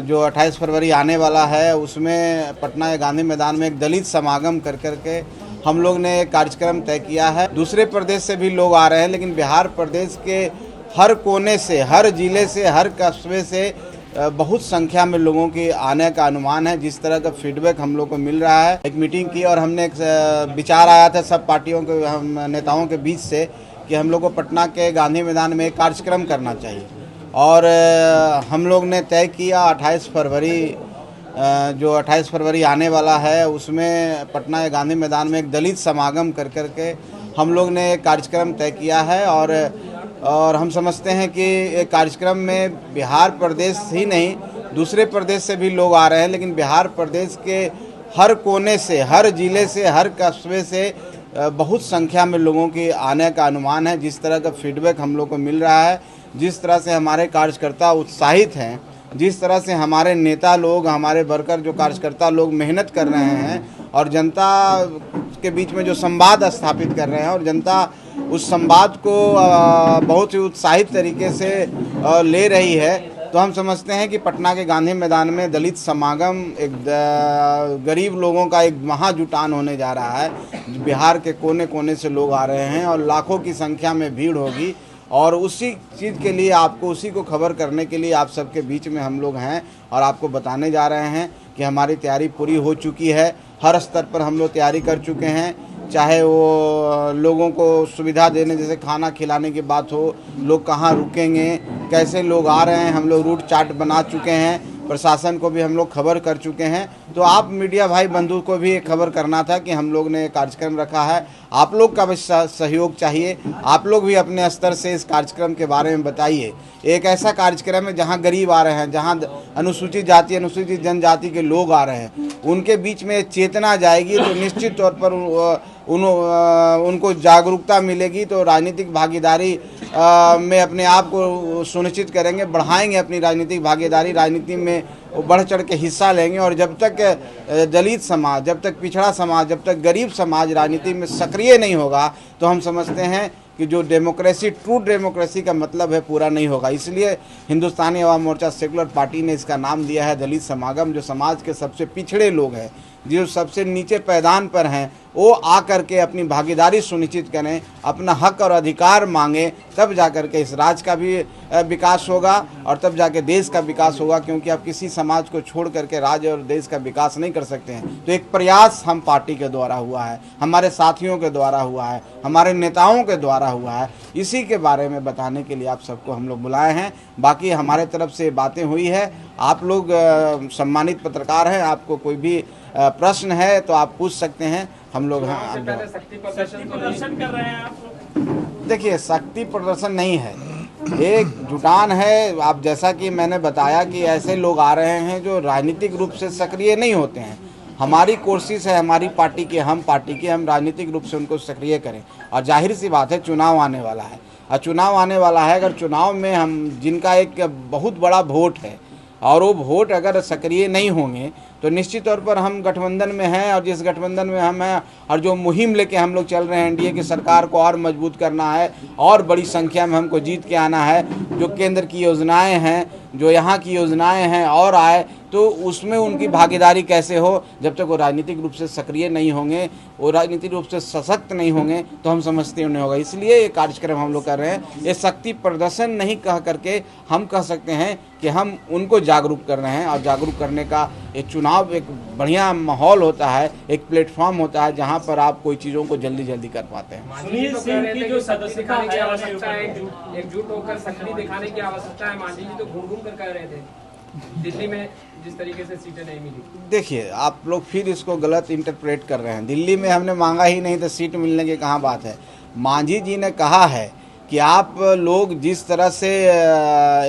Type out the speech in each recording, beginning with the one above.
जो 28 फरवरी आने वाला है उसमें पटना के गांधी मैदान में एक दलित समागम कर के हम लोग ने एक कार्यक्रम तय किया है। दूसरे प्रदेश से भी लोग आ रहे हैं, लेकिन बिहार प्रदेश के हर कोने से, हर जिले से, हर कस्बे से बहुत संख्या में लोगों के आने का अनुमान है। जिस तरह का फीडबैक हम लोग को मिल रहा है, एक मीटिंग की और हमने एक विचार आया था सब पार्टियों के, हम नेताओं के बीच से, कि हम लोग को पटना के गांधी मैदान में एक कार्यक्रम करना चाहिए। और हम लोग ने तय किया 28 फरवरी, जो 28 फरवरी आने वाला है उसमें पटना के गांधी मैदान में एक दलित समागम कर के हम लोग ने एक कार्यक्रम तय किया है। और हम समझते हैं कि एक कार्यक्रम में बिहार प्रदेश ही नहीं, दूसरे प्रदेश से भी लोग आ रहे हैं, लेकिन बिहार प्रदेश के हर कोने से, हर जिले से, हर कस्बे से बहुत संख्या में लोगों के आने का अनुमान है। जिस तरह का फीडबैक हम लोग को मिल रहा है, जिस तरह से हमारे कार्यकर्ता उत्साहित हैं, जिस तरह से हमारे नेता लोग, हमारे वर्कर, जो कार्यकर्ता लोग मेहनत कर रहे हैं और जनता के बीच में जो संवाद स्थापित कर रहे हैं, और जनता उस संवाद को बहुत ही उत्साहित तरीके से ले रही है, तो हम समझते हैं कि पटना के गांधी मैदान में दलित समागम, एक गरीब लोगों का एक महाजुटान होने जा रहा है। बिहार के कोने कोने से लोग आ रहे हैं और लाखों की संख्या में भीड़ होगी। और उसी चीज़ के लिए आपको, उसी को खबर करने के लिए आप सबके बीच में हम लोग हैं और आपको बताने जा रहे हैं कि हमारी तैयारी पूरी हो चुकी है। हर स्तर पर हम लोग तैयारी कर चुके हैं, चाहे वो लोगों को सुविधा देने, जैसे खाना खिलाने की बात हो, लोग कहाँ रुकेंगे, कैसे लोग आ रहे हैं, हम लोग रूट चार्ट बना चुके हैं। प्रशासन को भी हम लोग खबर कर चुके हैं। तो आप मीडिया भाई बंधु को भी खबर करना था कि हम लोग ने कार्यक्रम रखा है। आप लोग का भी सहयोग चाहिए। आप लोग भी अपने स्तर से इस कार्यक्रम के बारे में बताइए। एक ऐसा कार्यक्रम है जहां गरीब आ रहे हैं, जहां अनुसूचित जाति, अनुसूचित जनजाति के लोग आ रहे हैं, उनके बीच में चेतना जाएगी तो निश्चित तौर पर उनको जागरूकता मिलेगी, तो राजनीतिक भागीदारी में अपने आप को सुनिश्चित करेंगे, बढ़ाएंगे अपनी राजनीतिक भागीदारी, राजनीति में वो बढ़ चढ़ के हिस्सा लेंगे। और जब तक दलित समाज, जब तक पिछड़ा समाज, जब तक गरीब समाज राजनीति में सक्रिय नहीं होगा, तो हम समझते हैं कि जो डेमोक्रेसी, ट्रू डेमोक्रेसी का मतलब है, पूरा नहीं होगा। इसलिए हिंदुस्तानी अवाम मोर्चा सेकुलर पार्टी ने इसका नाम दिया है दलित समागम। जो समाज के सबसे पिछड़े लोग हैं, जो सबसे नीचे पैदान पर हैं, वो आकर के अपनी भागीदारी सुनिश्चित करें, अपना हक और अधिकार मांगें, तब जाकर के इस राज्य का भी विकास होगा और तब जाके देश का विकास होगा। क्योंकि आप किसी समाज को छोड़ करके राज्य और देश का विकास नहीं कर सकते हैं। तो एक प्रयास हम पार्टी के द्वारा हुआ है, हमारे साथियों के द्वारा हुआ है, हमारे नेताओं के द्वारा हुआ है। इसी के बारे में बताने के लिए आप सबको हम लोग बुलाए हैं। बाकी हमारे तरफ से बातें हुई है। आप लोग सम्मानित पत्रकार हैं, आपको कोई भी प्रश्न है तो आप पूछ सकते हैं। हम लोग शक्ति प्रदर्शन कर रहे हैं आप लोग? देखिए, शक्ति प्रदर्शन नहीं है, एक जुटान है। आप जैसा कि मैंने बताया कि ऐसे लोग आ रहे हैं जो राजनीतिक रूप से सक्रिय नहीं होते हैं। हमारी कोशिश है, हमारी पार्टी की, हम राजनीतिक रूप से उनको सक्रिय करें। और जाहिर सी बात है, चुनाव आने वाला है, और चुनाव आने वाला है, अगर चुनाव में हम, जिनका एक बहुत बड़ा वोट है और वो वोट अगर सक्रिय नहीं होंगे, तो निश्चित तौर पर हम गठबंधन में हैं, और जिस गठबंधन में हम हैं और जो मुहिम लेके हम लोग चल रहे हैं, एनडीए की सरकार को और मजबूत करना है और बड़ी संख्या में हमको जीत के आना है। जो केंद्र की योजनाएं हैं, जो यहाँ की योजनाएं हैं और आए, तो उसमें उनकी भागीदारी कैसे हो, जब तक वो राजनीतिक रूप से सक्रिय नहीं होंगे, वो राजनीतिक रूप से सशक्त नहीं होंगे, तो हम समझते नहीं होगा। इसलिए ये कार्यक्रम हम लोग कर रहे हैं। ये शक्ति प्रदर्शन नहीं कह करके हम कह सकते हैं कि हम उनको जागरूक कर रहे हैं। और जागरूक करने का एक चुनाव एक बढ़िया माहौल होता है, एक प्लेटफॉर्म होता है जहाँ पर आप कोई चीज़ों को जल्दी जल्दी कर पाते हैं। सुनील सिंह की जो सदस्यता है, आवश्यकता है, एकजुट होकर शक्ति दिखाने की आवश्यकता है। मांझी जी तो घूम घूम कर कह रहे थे दिल्ली में जिस तरीके से सीटें नहीं मिली। देखिए, आप लोग फिर इसको गलत इंटरप्रेट कर रहे हैं। दिल्ली में हमने मांगा ही नहीं, तो सीट मिलने की कहाँ बात है। मांझी जी ने कहा है कि आप लोग जिस तरह से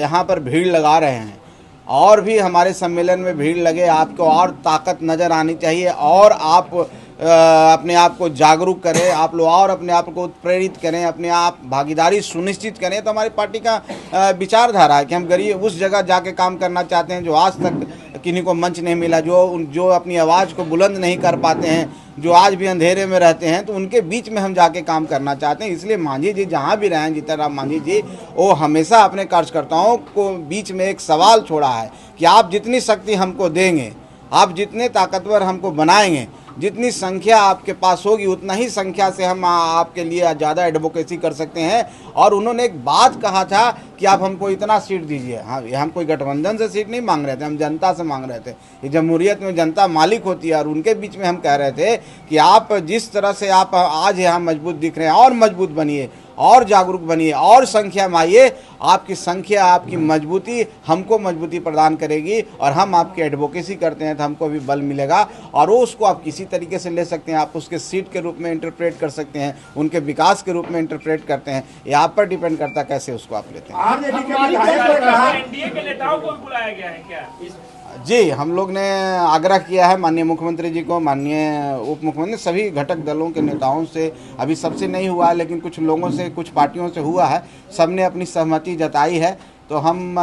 यहाँ पर भीड़ लगा रहे हैं, और भी हमारे सम्मेलन में भीड़ लगे, आपको और ताकत नज़र आनी चाहिए, और आप अपने आप को जागरूक करें, आप लोग और अपने आप को प्रेरित करें, अपने आप भागीदारी सुनिश्चित करें। तो हमारी पार्टी का विचारधारा है कि हम गरीब उस जगह जाके काम करना चाहते हैं जो आज तक किन्हीं को मंच नहीं मिला, जो अपनी आवाज़ को बुलंद नहीं कर पाते हैं, जो आज भी अंधेरे में रहते हैं, तो उनके बीच में हम जाके काम करना चाहते हैं। इसलिए मांझी जी जहाँ भी रहें, जीतन राम मांझी जी, वो हमेशा अपने कार्यकर्ताओं को बीच में एक सवाल छोड़ा है कि आप जितनी शक्ति हमको देंगे, आप जितने ताकतवर हमको बनाएंगे, जितनी संख्या आपके पास होगी उतना ही संख्या से हम आपके लिए ज़्यादा एडवोकेसी कर सकते हैं। और उन्होंने एक बात कहा था कि आप हमको इतना सीट दीजिए। हाँ, हम कोई गठबंधन से सीट नहीं मांग रहे थे, हम जनता से मांग रहे थे। ये जमहूरियत में जनता मालिक होती है और उनके बीच में हम कह रहे थे कि आप जिस तरह से आप आज यहाँ मजबूत दिख रहे हैं और मजबूत बनिए और जागरूक बनिए और संख्या में आइए। आपकी संख्या, आपकी मजबूती हमको मजबूती प्रदान करेगी और हम आपकी एडवोकेसी करते हैं तो हमको भी बल मिलेगा। और वो उसको आप किसी तरीके से ले सकते हैं, आप उसके सीट के रूप में इंटरप्रेट कर सकते हैं, उनके विकास के रूप में इंटरप्रेट करते हैं। ये आप पर डिपेंड करता है कैसे उसको आप लेते हैं। एनडीए के नेताओं को भी बुलाया गया है क्या? जी, हम लोग ने आग्रह किया है माननीय मुख्यमंत्री जी को, माननीय उप मुख्यमंत्री, सभी घटक दलों के नेताओं से। अभी सबसे नहीं हुआ है लेकिन कुछ लोगों से, कुछ पार्टियों से हुआ है। सबने अपनी सहमति जताई है, तो हम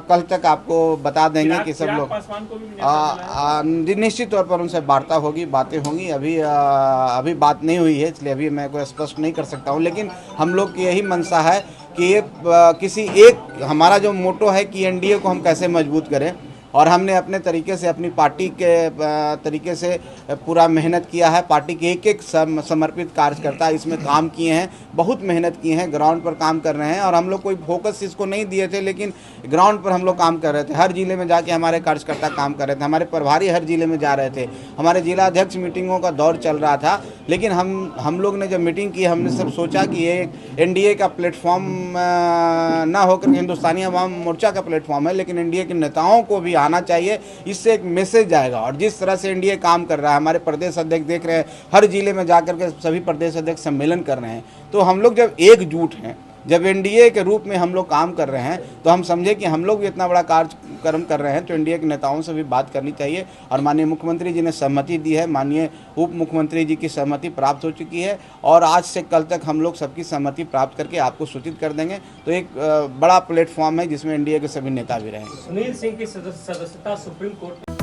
कल तक आपको बता देंगे कि सब लोग निश्चित तौर पर उनसे वार्ता होगी, बातें होंगी। अभी बात नहीं हुई है, इसलिए अभी मैं कोई स्पष्ट नहीं कर सकता हूँ। लेकिन हम लोग की यही मंशा है कि किसी एक, हमारा जो मोटो है कि एनडीए को हम कैसे मजबूत करें, और हमने अपने तरीके से, अपनी पार्टी के तरीके से पूरा मेहनत किया है। पार्टी के एक समर्पित कार्यकर्ता इसमें काम किए हैं, बहुत मेहनत किए हैं, ग्राउंड पर काम कर रहे हैं। और हम लोग कोई फोकस इसको नहीं दिए थे, लेकिन ग्राउंड पर हम लोग काम कर रहे थे। हर जिले में जाके हमारे कार्यकर्ता काम कर रहे थे, हमारे प्रभारी हर जिले में जा रहे थे, हमारे जिला अध्यक्ष मीटिंगों का दौर चल रहा था। लेकिन हम लोग ने जब मीटिंग की, हमने सब सोचा कि ये एनडीए का प्लेटफॉर्म ना होकर हिंदुस्तानी अवाम मोर्चा का प्लेटफॉर्म है, लेकिन एनडीए के नेताओं को भी आना चाहिए, इससे एक मैसेज जाएगा। और जिस तरह से एनडीए काम कर रहा है, हमारे प्रदेश अध्यक्ष देख रहे हैं, हर जिले में जाकर के सभी प्रदेश अध्यक्ष सम्मेलन कर रहे हैं। तो हम लोग जब एकजुट हैं, जब एनडीए के रूप में हम लोग काम कर रहे हैं, तो हम समझे कि हम लोग भी इतना बड़ा कार्यक्रम कर रहे हैं, तो एनडीए के नेताओं से भी बात करनी चाहिए। और माननीय मुख्यमंत्री जी ने सहमति दी है, माननीय उप मुख्यमंत्री जी की सहमति प्राप्त हो चुकी है, और आज से कल तक हम लोग सबकी सहमति प्राप्त करके आपको सूचित कर देंगे। तो एक बड़ा प्लेटफॉर्म है जिसमें एनडीए के सभी नेता भी रहेंगे। सुनील सिंह की सदस्यता सुप्रीम कोर्ट